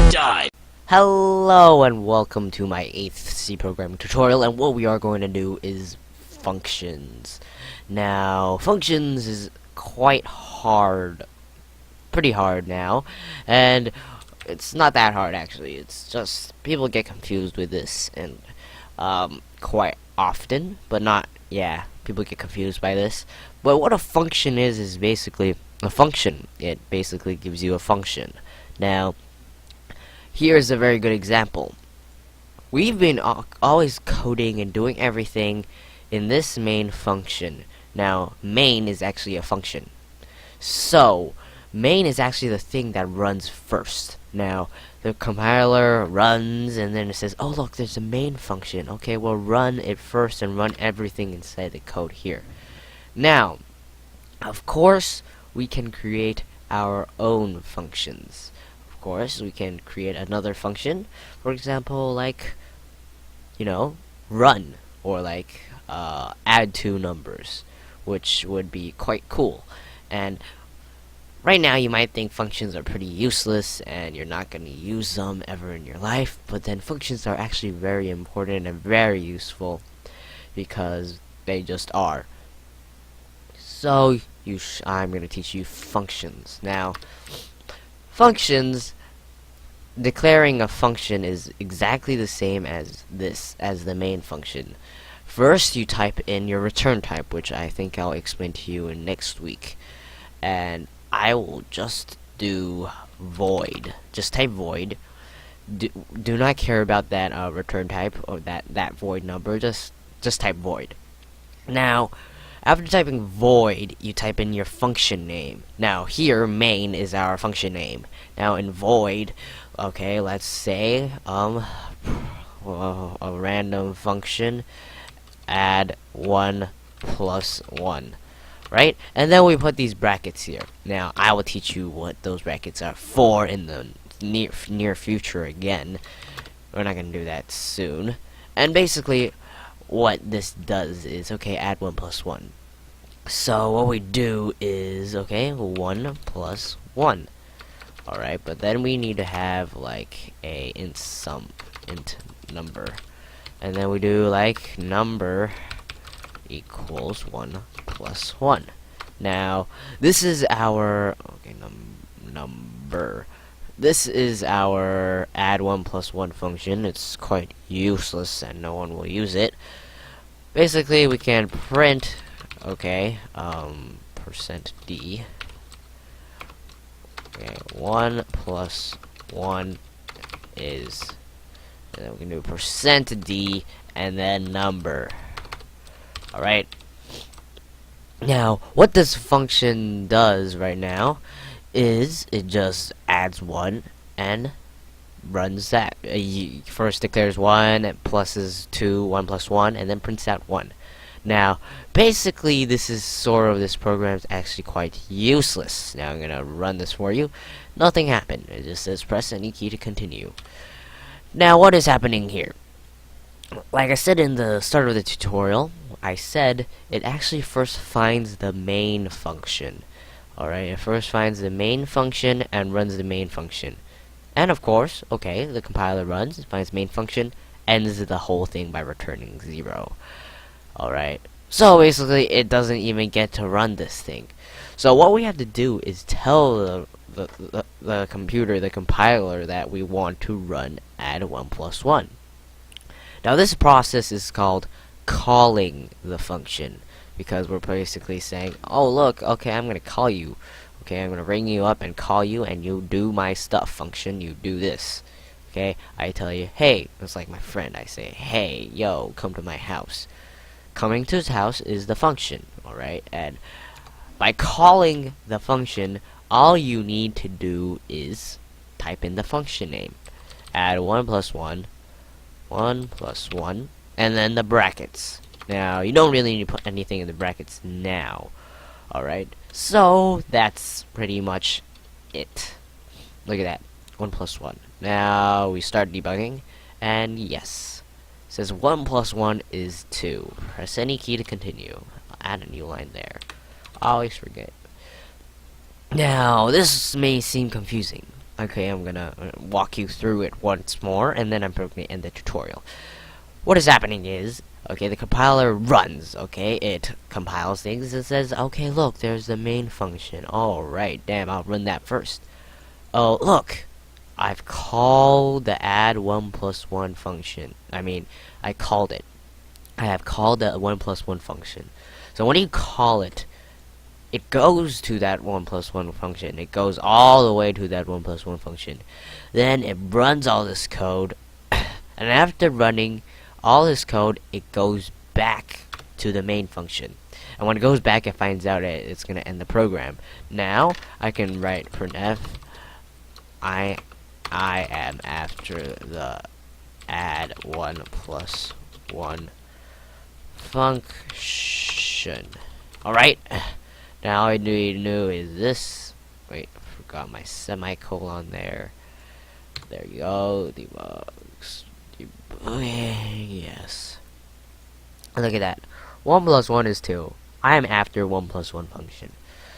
Die! Hello and welcome to my 8th C programming tutorial, and what we are going to do is functions. Now, functions is quite hard, pretty hard now, and it's not that hard actually. It's just people get confused with this, and quite often, but not, yeah, people get confused by this. But what a function is basically a function. It basically gives you a function. Now, here's a very good example. We've been always coding and doing everything in this main function. Now, main is actually a function. So, main is actually the thing that runs first. Now, the compiler runs and then it says, oh look, there's a main function. Okay, we'll run it first and run everything inside the code here. Now, of course, we can create our own functions. Of course, we can create another function, for example, like, you know, run, or like add two numbers, which would be quite cool. And right now you might think functions are pretty useless and you're not going to use them ever in your life, but then functions are actually very important and very useful because they just are. So I'm going to teach you functions. Now, functions, declaring a function is exactly the same as the main function. First, you type in your return type, which I think I'll explain to you in next week. And I will just do void. Just type void. Do not care about that return type or that void number. Just type void. Now, after typing void, you type in your function name. Now, here, main is our function name. Now, in void, okay, let's say, a random function, add 1 plus 1, right? And then we put these brackets here. Now, I will teach you what those brackets are for in the near future again. We're not going to do that soon. And basically, what this does is, okay, add 1 plus 1. So what we do is, okay, 1 plus 1. Alright, but then we need to have like a int number. And then we do like number equals 1 plus 1. Now, this is our, okay, number. This is our add 1 plus 1 function. It's quite useless and no one will use it. Basically, we can print, okay, %d. Okay, 1 plus 1 is, and then we can do %d and then number. Alright. Now, what this function does right now is it just adds 1 and runs that. First declares 1 and pluses 2, 1 plus 1, and then prints out 1. Now, basically, this program is actually quite useless. Now, I'm gonna run this for you. Nothing happened. It just says press any key to continue. Now, what is happening here? Like I said in the start of the tutorial, I said it actually first finds the main function. Alright, it first finds the main function and runs the main function. And of course, okay, the compiler runs, finds main function, ends the whole thing by returning 0. Alright, so basically it doesn't even get to run this thing. So what we have to do is tell the computer, the compiler, that we want to run add 1 plus 1. Now this process is called calling the function, because we're basically saying, oh look, okay, I'm gonna call you. Okay, I'm gonna ring you up and call you, and you do my stuff function, you do this. Okay, I tell you, hey, it's like my friend, I say, hey, yo, come to my house. Coming to his house is the function, alright? And by calling the function, all you need to do is type in the function name. Add 1 plus 1, 1 plus 1, and then the brackets. Now, you don't really need to put anything in the brackets now. Alright, so that's pretty much it. Look at that, 1 plus 1. Now, we start debugging, and yes. It says 1 plus 1 is 2. Press any key to continue. I'll add a new line there. I always forget. Now, this may seem confusing. Okay, I'm gonna walk you through it once more, and then I'm probably gonna end the tutorial. What is happening is, okay, the compiler runs, okay, it compiles things, it says, okay, look, there's the main function. Alright, damn, I'll run that first. Oh, look, I've called the add 1 plus 1 function. I called it. I have called the 1 plus 1 function. So when you call it, it goes to that 1 plus 1 function. It goes all the way to that 1 plus 1 function. Then it runs all this code, and after running all this code, it goes back to the main function. And when it goes back, it finds out it's going to end the program. Now, I can write printf, I am after the add 1 plus 1 function. Alright, now all I need to do is this. Wait, I forgot my semicolon there. There you go, debugs. Yes. Look at that. 1 plus 1 is 2. I am after 1 plus 1 function.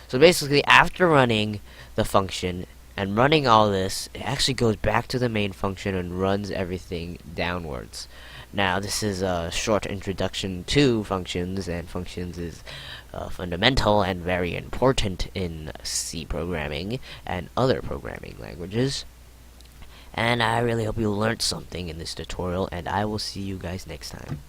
So basically, after running the function and running all this, it actually goes back to the main function and runs everything downwards. Now, this is a short introduction to functions, and functions is fundamental and very important in C programming and other programming languages. And I really hope you learned something in this tutorial, and I will see you guys next time.